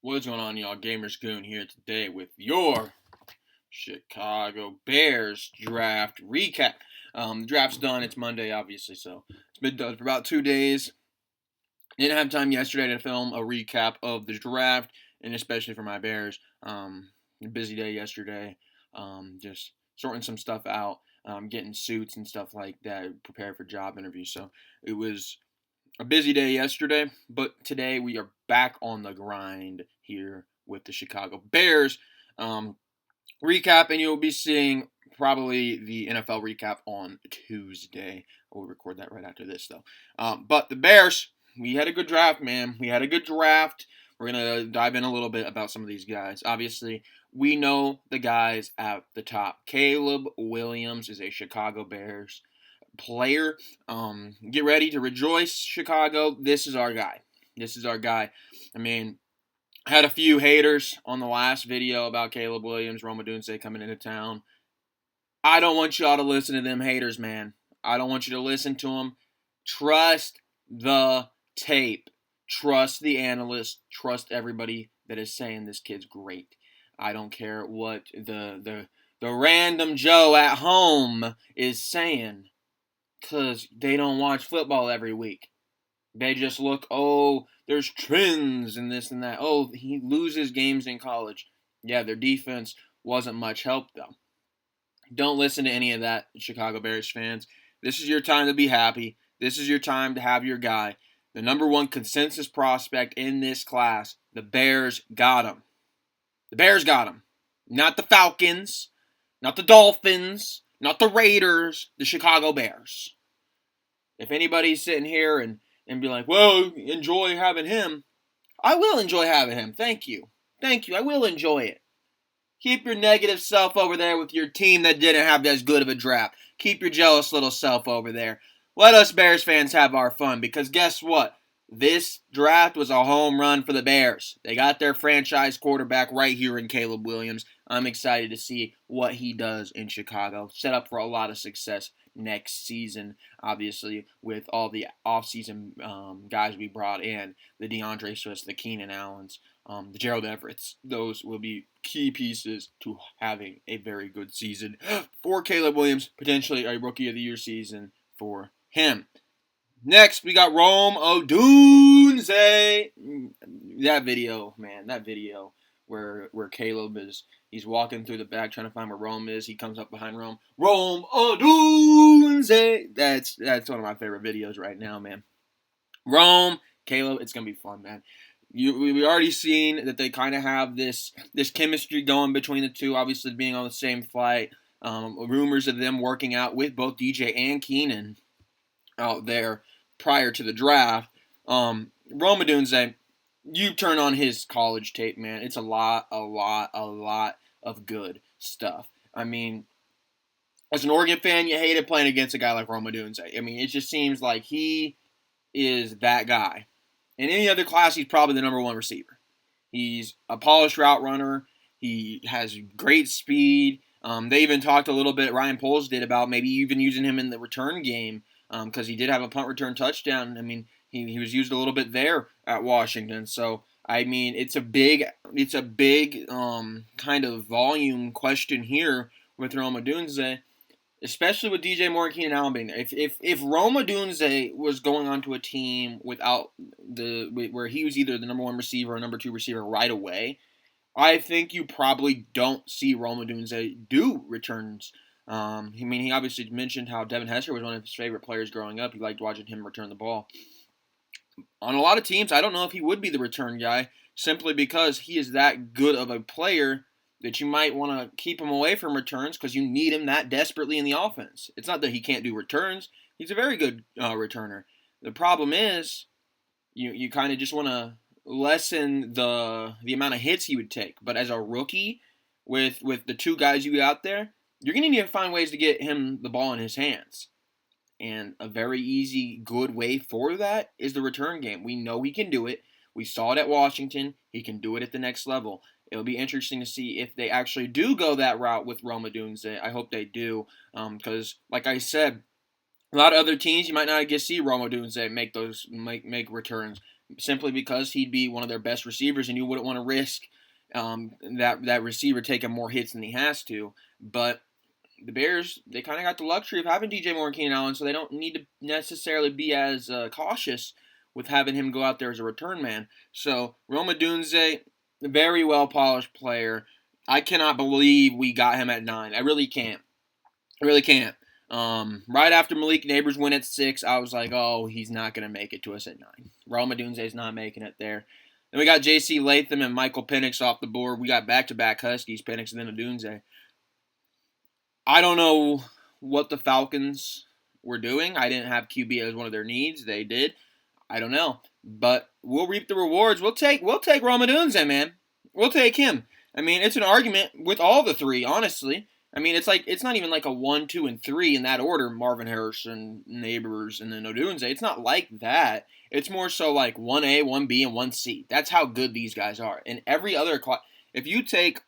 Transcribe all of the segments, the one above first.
What's going on, y'all? Gamers Goon here today with your Chicago Bears draft recap. The draft's done. It's Monday, obviously, so it's been done for about 2 days. Didn't have time yesterday to film a recap of the draft, and especially for my Bears. Busy day yesterday. Just sorting some stuff out, getting suits and stuff like that, prepared for job interviews. So it was a busy day yesterday, but today we are back on the grind here with the Chicago Bears. Recap, and you'll be seeing probably the NFL recap on Tuesday. We'll record that right after this, though. But the Bears, we had a good draft, man. We had a good draft. We're going to dive in a little bit about some of these guys. Obviously, we know the guys at the top. Caleb Williams is a Chicago Bears player. Get ready to rejoice, Chicago. This is our guy. This is our guy. I mean, I had a few haters on the last video about Caleb Williams, Rome Odunze coming into town. I don't want y'all to listen to them haters, man. I don't want you to listen to them. Trust the tape. Trust the analysts. Trust everybody that is saying this kid's great. I don't care what the random Joe at home is saying, because they don't watch football every week. They just look, oh, there's trends and this and that. Oh, he loses games in college. Yeah, their defense wasn't much help, though. Don't listen to any of that, Chicago Bears fans. This is your time to be happy. This is your time to have your guy. The number one consensus prospect in this class. The Bears got him. The Bears got him. Not the Falcons. Not the Dolphins. Not the Raiders. The Chicago Bears. If anybody's sitting here and be like, well, enjoy having him, I will enjoy having him. Thank you. Thank you. I will enjoy it. Keep your negative self over there with your team that didn't have as good of a draft. Keep your jealous little self over there. Let us Bears fans have our fun, because guess what? This draft was a home run for the Bears. They got their franchise quarterback right here in Caleb Williams. I'm excited to see what he does in Chicago. Set up for a lot of success next season, obviously, with all the offseason guys we brought in, the DeAndre Swift, the Keenan Allens, the Gerald Everetts. Those will be key pieces to having a very good season for Caleb Williams, potentially a Rookie of the Year season for him. Next, we got Rome Odunze. That video, man, that video where Caleb he's walking through the back trying to find where Rome is. He comes up behind Rome. Rome Odunze. That's one of my favorite videos right now, man. Rome, Caleb, it's gonna be fun, man. We already seen that they kind of have this chemistry going between the two. Obviously, being on the same flight. Rumors of them working out with both DJ and Keenan out there prior to the draft. Rome Odunze, you turn on his college tape, man. It's a lot of good stuff. I mean, as an Oregon fan, you hated playing against a guy like Rome Odunze. I mean, it just seems like he is that guy. In any other class, he's probably the number one receiver. He's a polished route runner. He has great speed. They even talked a little bit, Ryan Poles did, about maybe even using him in the return game, because he did have a punt return touchdown. I mean, he was used a little bit there at Washington. So, I mean, it's a big kind of volume question here with Rome Odunze, especially with DJ Moore and Keenan Allen being there. If Rome Odunze was going onto a team without where he was either the number one receiver or number two receiver right away, I think you probably don't see Rome Odunze do returns. I mean, he obviously mentioned how Devin Hester was one of his favorite players growing up. He liked watching him return the ball. On a lot of teams, I don't know if he would be the return guy, simply because he is that good of a player that you might want to keep him away from returns because you need him that desperately in the offense. It's not that he can't do returns. He's a very good returner. The problem is you kind of just want to lessen the amount of hits he would take. But as a rookie, with the two guys you got there, you're going to need to find ways to get him the ball in his hands. And a very easy, good way for that is the return game. We know he can do it. We saw it at Washington. He can do it at the next level. It'll be interesting to see if they actually do go that route with Rome Odunze. I hope they do, because, like I said, a lot of other teams you might not get to see Rome Odunze make returns. simply because he'd be one of their best receivers, and you wouldn't want to risk that receiver taking more hits than he has to. But the Bears, they kind of got the luxury of having DJ Moore and Keenan Allen, so they don't need to necessarily be as cautious with having him go out there as a return man. So Rome Odunze, a very well polished player. I cannot believe we got him at 9. I really can't. I really can't. Right after Malik Neighbors went at 6, I was like, oh, he's not going to make it to us at 9. Rome Odunze is not making it there. Then we got J.C. Latham and Michael Penix off the board. We got back-to-back Huskies, Penix and then Odunze. I don't know what the Falcons were doing. I didn't have QB as one of their needs. They did. I don't know. But we'll reap the rewards. We'll take Rome Odunze, man. We'll take him. I mean, it's an argument with all the three, honestly. I mean, it's not even like a 1, 2, and 3 in that order. Marvin Harrison, Neighbors, and then Odunze. It's not like that. It's more so like 1A, 1B, and 1C. That's how good these guys are. In every other class, if you take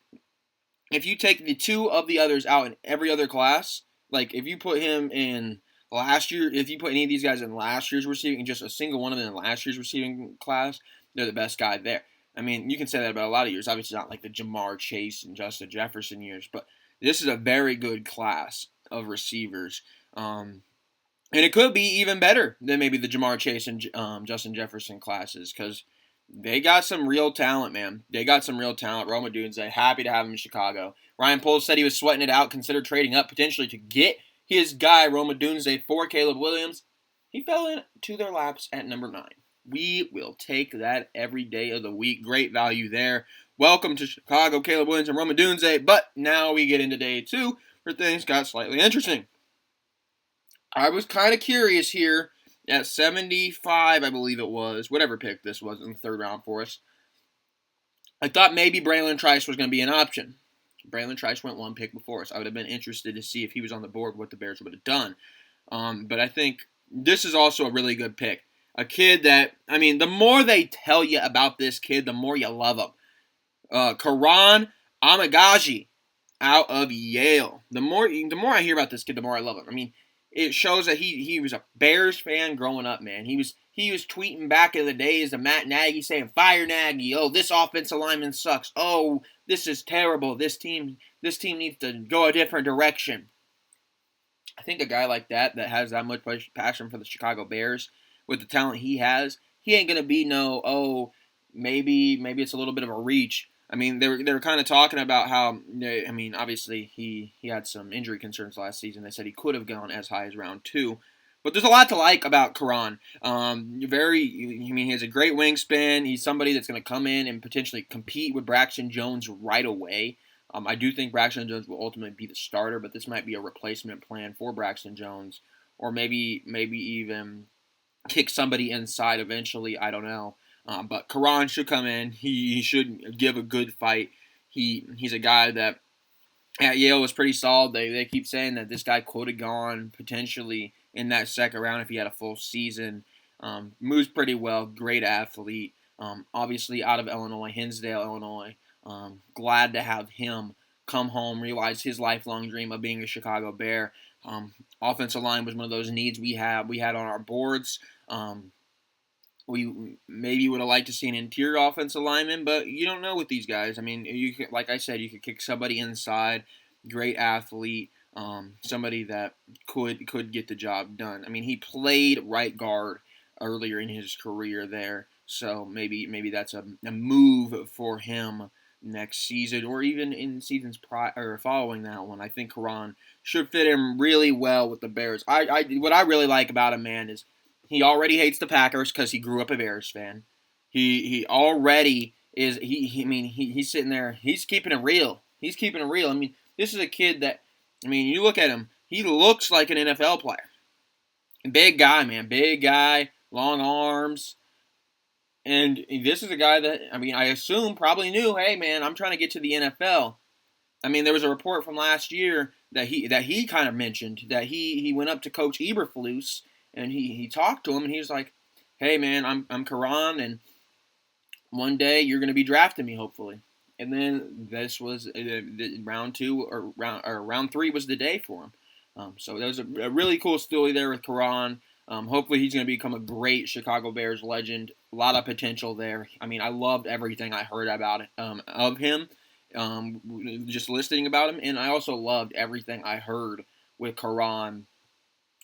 the two of the others out in every other class, like if you put him in last year, if you put any of these guys in last year's receiving, just a single one of them in last year's receiving class, they're the best guy there. I mean, you can say that about a lot of years. Obviously, not like the Jamar Chase and Justin Jefferson years, but this is a very good class of receivers. And it could be even better than maybe the Jamar Chase and Justin Jefferson classes because they got some real talent, man. They got some real talent. Rome Odunze, happy to have him in Chicago. Ryan Poles said he was sweating it out, considered trading up potentially to get his guy, Rome Odunze, for Caleb Williams. He fell into their laps at number 9. We will take that every day of the week. Great value there. Welcome to Chicago, Caleb Williams and Rome Odunze. But now we get into day 2 where things got slightly interesting. I was kind of curious here at 75, I believe it was, whatever pick this was in the 3rd round for us. I thought maybe Braylon Trice was going to be an option. Braylon Trice went 1 pick before us. I would have been interested to see if he was on the board, what the Bears would have done. But I think this is also a really good pick. A kid that, I mean, the more they tell you about this kid, the more you love him. Karan Amagaji out of Yale. The more I hear about this kid, the more I love him. I mean, it shows that he was a Bears fan growing up, man. He was tweeting back in the days of Matt Nagy saying, "Fire Nagy! Oh, this offensive lineman sucks. Oh, this is terrible. This team needs to go a different direction." I think a guy like that has that much passion for the Chicago Bears with the talent he has, he ain't gonna be maybe it's a little bit of a reach. I mean, they were kind of talking about how, I mean, obviously he had some injury concerns last season. They said he could have gone as high as round 2. But there's a lot to like about Karan. He has a great wingspan. He's somebody that's going to come in and potentially compete with Braxton Jones right away. I do think Braxton Jones will ultimately be the starter, but this might be a replacement plan for Braxton Jones, or maybe even kick somebody inside eventually. I don't know. But Karan should come in. He should give a good fight. He's a guy that at Yale was pretty solid. They keep saying that this guy could have gone potentially in that 2nd round if he had a full season. Moves pretty well. Great athlete. Obviously out of Illinois, Hinsdale, Illinois. Glad to have him come home, realize his lifelong dream of being a Chicago Bear. Offensive line was one of those needs we had on our boards. We maybe would have liked to see an interior offensive lineman, but you don't know with these guys. I mean, like I said, you could kick somebody inside. Great athlete, somebody that could get the job done. I mean, he played right guard earlier in his career there, so maybe that's a move for him next season, or even in seasons following that one. I think Karan should fit in really well with the Bears. What I really like about him, man, is he already hates the Packers because he grew up a Bears fan. He already is. He's sitting there. He's keeping it real. He's keeping it real. I mean, this is a kid that, I mean, you look at him. He looks like an NFL player. Big guy, man. Big guy. Long arms. And this is a guy that, I mean, I assume probably knew, hey, man, I'm trying to get to the NFL. I mean, there was a report from last year that he kind of mentioned that he went up to Coach Eberflus and he talked to him, and he was like, "Hey, man, I'm Karan, and one day you're going to be drafting me, hopefully." And then this was round 2 or round 3 was the day for him. So there was a really cool story there with Karan. Hopefully he's going to become a great Chicago Bears legend. A lot of potential there. I mean, I loved everything I heard about of him, just listening about him, and I also loved everything I heard with Karan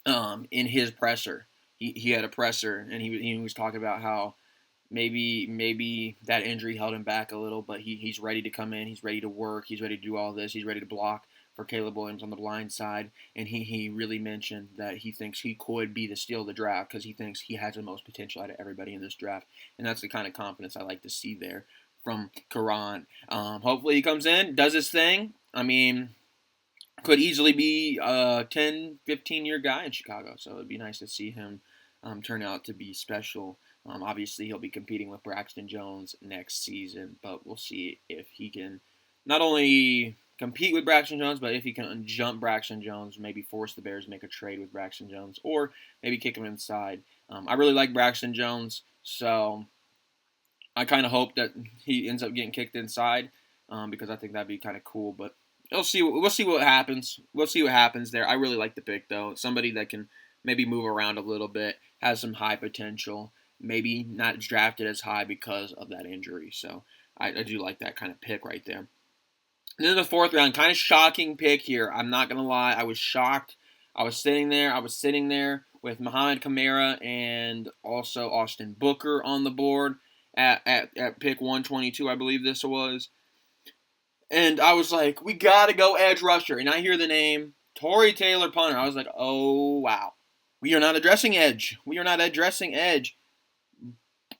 in his presser. He had a presser, and he was talking about how maybe that injury held him back a little, but he's ready to come in. He's ready to work. He's ready to do all this. He's ready to block for Caleb Williams on the blind side, and he really mentioned that he thinks he could be the steal of the draft because he thinks he has the most potential out of everybody in this draft, and that's the kind of confidence I like to see there from Karan. Hopefully he comes in, does his thing. I mean, could easily be a 10, 15-year guy in Chicago, so it'd be nice to see him turn out to be special. Obviously, he'll be competing with Braxton Jones next season, but we'll see if he can not only compete with Braxton Jones, but if he can jump Braxton Jones, maybe force the Bears to make a trade with Braxton Jones, or maybe kick him inside. I really like Braxton Jones, so I kind of hope that he ends up getting kicked inside because I think that'd be kind of cool. But we'll see what happens. We'll see what happens there. I really like the pick though. Somebody that can maybe move around a little bit, has some high potential. Maybe not drafted as high because of that injury. So I do like that kind of pick right there. And then the fourth round, kind of shocking pick here. I'm not gonna lie, I was shocked. I was sitting there with Muhammad Kamara and also Austin Booker on the board at pick 122, I believe this was. And I was like, we gotta go edge rusher. And I hear the name Tory Taylor punter. I was like, oh wow. We are not addressing edge.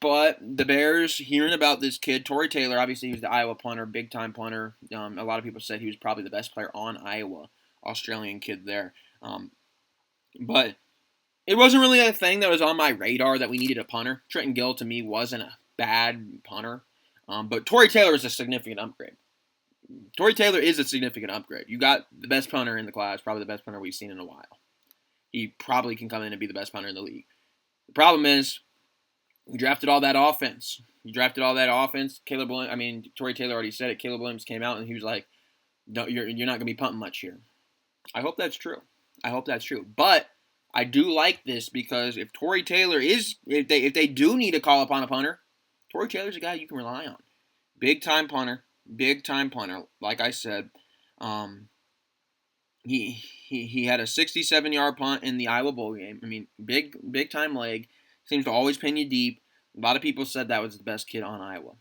But the Bears hearing about this kid, Tory Taylor, obviously he was the Iowa punter, big time punter. A lot of people said he was probably the best player on Iowa, Australian kid there. But it wasn't really a thing that was on my radar that we needed a punter. Trenton Gill to me wasn't a bad punter, but Tory Taylor is a significant upgrade. You got the best punter in the class, probably the best punter we've seen in a while. He probably can come in and be the best punter in the league. The problem is, we drafted all that offense. Tory Taylor already said it. Caleb Williams came out and he was like, "No, you're not going to be punting much here." I hope that's true. But I do like this because if Tory Taylor if they do need to call upon a punter, Tory Taylor's a guy you can rely on. Big time punter. Like I said, he had a 67-yard punt in the Iowa Bowl game. I mean, big time leg. Seems to always pin you deep. A lot of people said that was the best kid on Iowa.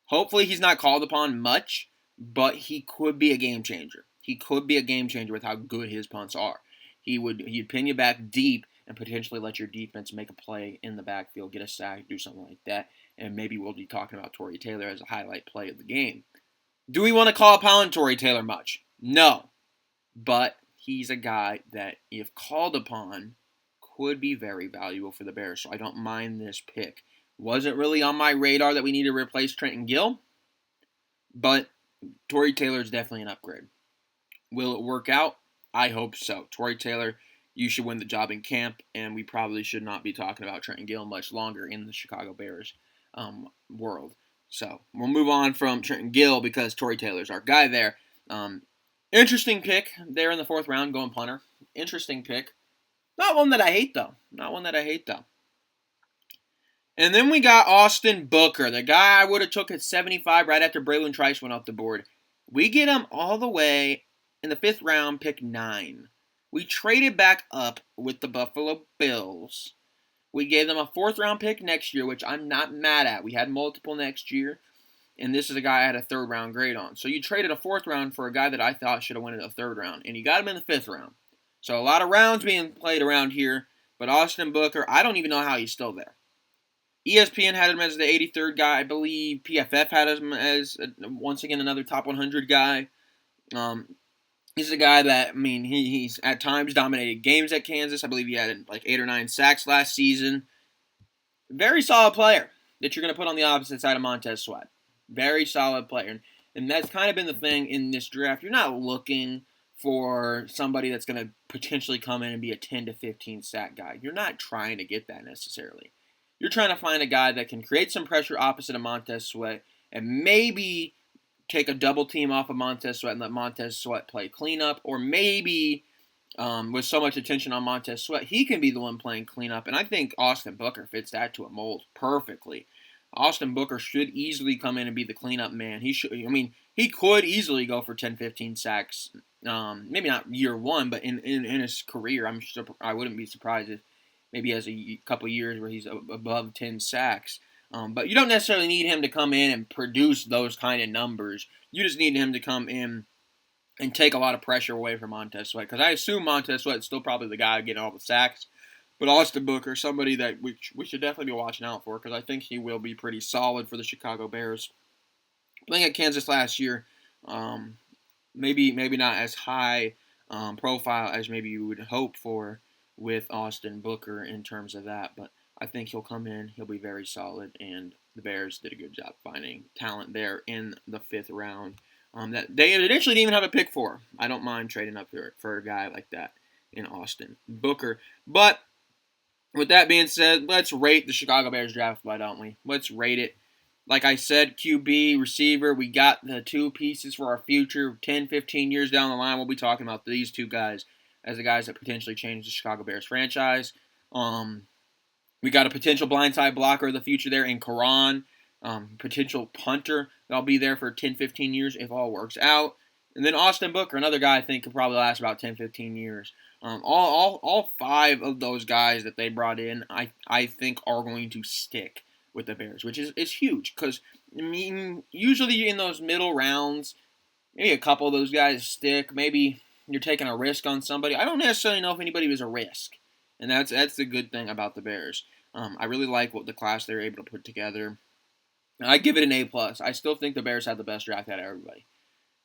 Hopefully he's not called upon much, but he could be a game changer. With how good his punts are. He'd pin you back deep and potentially let your defense make a play in the backfield, get a sack, do something like that. And maybe we'll be talking about Tory Taylor as a highlight play of the game. Do we want to call upon Tory Taylor much? No. But he's a guy that, if called upon, could be very valuable for the Bears, so I don't mind this pick. Wasn't really on my radar that we need to replace Trenton Gill, but Tory Taylor is definitely an upgrade. Will it work out? I hope so. Tory Taylor, you should win the job in camp, and we probably should not be talking about Trenton Gill much longer in the Chicago Bears world. So we'll move on from Trenton Gill because Tory Taylor's our guy there. Interesting pick there in the fourth round, going punter. Interesting pick. Not one that I hate, though. And then we got Austin Booker, the guy I would have took at 75 right after Braylon Trice went off the board. We get him all the way in the fifth round, pick 9. We traded back up with the Buffalo Bills. We gave them a fourth round pick next year, which I'm not mad at. We had multiple next year, and this is a guy I had a third round grade on. So you traded a fourth round for a guy that I thought should have went in the third round, and you got him in the fifth round. So a lot of rounds being played around here, but Austin Booker, I don't even know how he's still there. ESPN had him as the 83rd guy. I believe PFF had him as, once again, another top 100 guy. He's a guy that, he's at times dominated games at Kansas. I believe he had like 8 or 9 sacks last season. Very solid player that you're going to put on the opposite side of Montez Sweat. Very solid player. And that's kind of been the thing in this draft. You're not looking for somebody that's going to potentially come in and be a 10 to 15 sack guy. You're not trying to get that necessarily. You're trying to find a guy that can create some pressure opposite of Montez Sweat and maybe take a double team off of Montez Sweat and let Montez Sweat play cleanup, or maybe with so much attention on Montez Sweat, he can be the one playing cleanup, and I think Austin Booker fits that to a mold perfectly. Austin Booker should easily come in and be the cleanup man. He should. I mean, he could easily go for 10, 15 sacks. Maybe not year one, but in his career, I wouldn't be surprised if maybe he has a couple years where he's above 10 sacks. But you don't necessarily need him to come in and produce those kind of numbers. You just need him to come in and take a lot of pressure away from Montez Sweat. Because I assume Montez Sweat is still probably the guy getting all the sacks. But Austin Booker, somebody that we should definitely be watching out for, because I think he will be pretty solid for the Chicago Bears. Playing at Kansas last year, maybe not as high profile as maybe you would hope for with Austin Booker in terms of that. But I think he'll come in, he'll be very solid, and the Bears did a good job finding talent there in the 5th round. That they initially didn't even have a pick for. I don't mind trading up for a guy like that in Austin Booker. But with that being said, let's rate the Chicago Bears draft, why don't we? Let's rate it. Like I said, QB, receiver, we got the 2 pieces for our future. 10, 15 years down the line, we'll be talking about these 2 guys as the guys that potentially change the Chicago Bears franchise. We got a potential blindside blocker of the future there in Karan. Potential punter that'll be there for 10, 15 years if all works out. And then Austin Booker, another guy I think could probably last about 10, 15 years. All 5 of those guys that they brought in, I think are going to stick with the Bears, which is huge. Because, I mean, usually in those middle rounds, maybe a couple of those guys stick. Maybe you're taking a risk on somebody. I don't necessarily know if anybody was a risk. And that's the good thing about the Bears. I really like what the class they're able to put together. I give it an A+. I still think the Bears had the best draft out of everybody.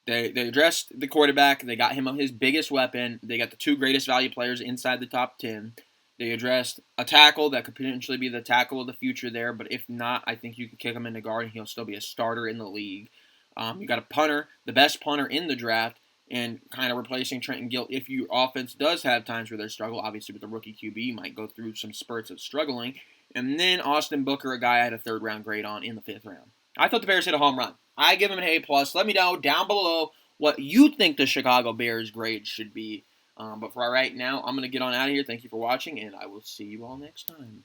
They addressed the quarterback. They got him his biggest weapon. They got the 2 greatest value players inside the top 10. They addressed a tackle that could potentially be the tackle of the future there, but if not, I think you could kick him into guard and he'll still be a starter in the league. You got a punter, the best punter in the draft, and kind of replacing Trenton Gilt if your offense does have times where they struggle. Obviously, with the rookie QB, you might go through some spurts of struggling. And then Austin Booker, a guy I had a 3rd round grade on in the 5th round. I thought the Bears hit a home run. I give him an A+. Let me know down below what you think the Chicago Bears grade should be. But for right now, I'm going to get on out of here. Thank you for watching, and I will see you all next time.